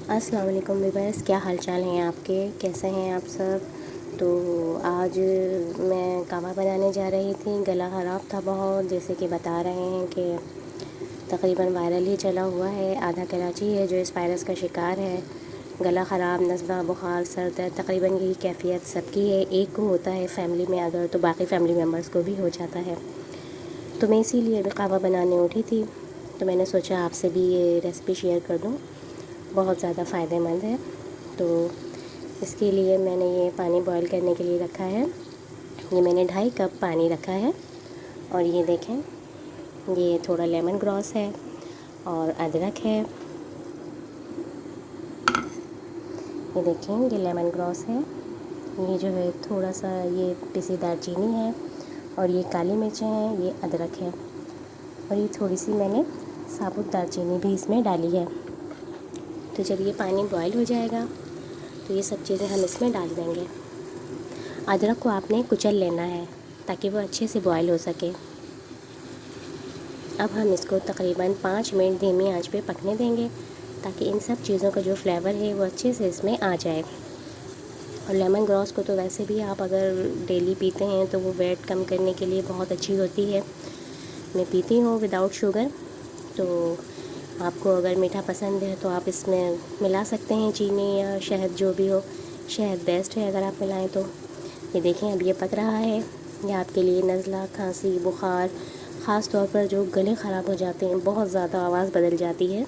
अस्सलाम वालेकुम व्यूअर्स, क्या हाल चाल हैं आपके, कैसे हैं आप सब। तो आज मैं कहवा बनाने जा रही थी। गला ख़राब था बहुत, जैसे कि बता रहे हैं कि तकरीबन वायरल ही चला हुआ है। आधा कराची है जो इस वायरस का शिकार है। गला ख़राब, नज़ला, बुखार, सर दर्द, तकरीबन यही कैफियत सबकी है। एक को होता है फैमिली में अगर, तो बाकी फैमिली मेम्बर्स को भी हो जाता है। तो मैं इसीलिए अभी कहवा बनाने उठी थी, तो मैंने सोचा आपसे भी ये रेसिपी शेयर कर दूँ। बहुत ज़्यादा फ़ायदेमंद है। तो इसके लिए मैंने ये पानी बॉईल करने के लिए रखा है। ये मैंने 2.5 कप पानी रखा है। और ये देखें, ये थोड़ा लेमन ग्रास है और अदरक है। ये देखें, ये लेमन ग्रास है। ये जो है थोड़ा सा ये पिसी दालचीनी है और ये काली मिर्चें हैं, ये अदरक है। और ये थोड़ी सी मैंने साबुत दालचीनी भी इसमें डाली है। तो जब ये पानी बॉईल हो जाएगा तो ये सब चीज़ें हम इसमें डाल देंगे। अदरक को आपने कुचल लेना है ताकि वो अच्छे से बॉईल हो सके। अब हम इसको तकरीबन 5 मिनट धीमी आंच पे पकने देंगे ताकि इन सब चीज़ों का जो फ्लेवर है वो अच्छे से इसमें आ जाए। और लेमन ग्रास को तो वैसे भी आप अगर डेली पीते हैं तो वो वेट कम करने के लिए बहुत अच्छी होती है। मैं पीती हूँ विदाउट शुगर। तो आपको अगर मीठा पसंद है तो आप इसमें मिला सकते हैं चीनी या शहद, जो भी हो। शहद बेस्ट है अगर आप मिलाएं तो। ये देखें, अब ये पक रहा है। ये आपके लिए नज़ला, खांसी, बुखार, ख़ास तौर पर जो गले ख़राब हो जाते हैं, बहुत ज़्यादा आवाज़ बदल जाती है,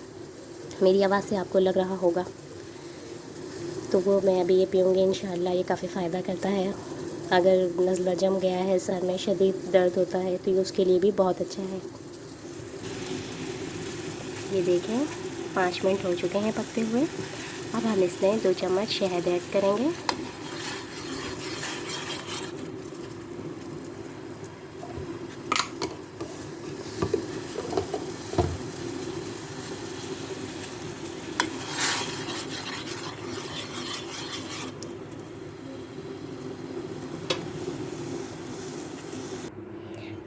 मेरी आवाज़ से आपको लग रहा होगा, तो वो मैं अभी ये पीऊँगी इंशाअल्लाह। ये काफ़ी फ़ायदा करता है। अगर नज़ला जम गया है, सर में शदीद दर्द होता है, तो ये उसके लिए भी बहुत अच्छा है। ये देखें, 5 मिनट हो चुके हैं पकते हुए। अब हम इसमें 2 चम्मच शहद ऐड करेंगे।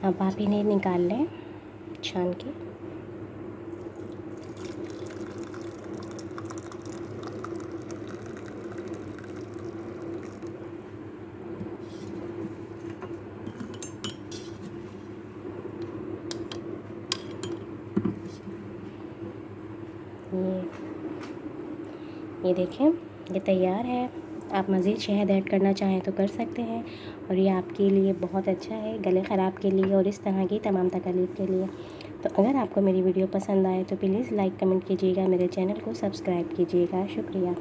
अब आप इन्हें निकाल लें छान के। ये देखें, ये तैयार है। आप मज़ीद शहद ऐड करना चाहें तो कर सकते हैं। और ये आपके लिए बहुत अच्छा है, गले ख़राब के लिए और इस तरह की तमाम तकलीफ़ के लिए। तो अगर आपको मेरी वीडियो पसंद आए तो प्लीज़ लाइक कमेंट कीजिएगा, मेरे चैनल को सब्सक्राइब कीजिएगा। शुक्रिया।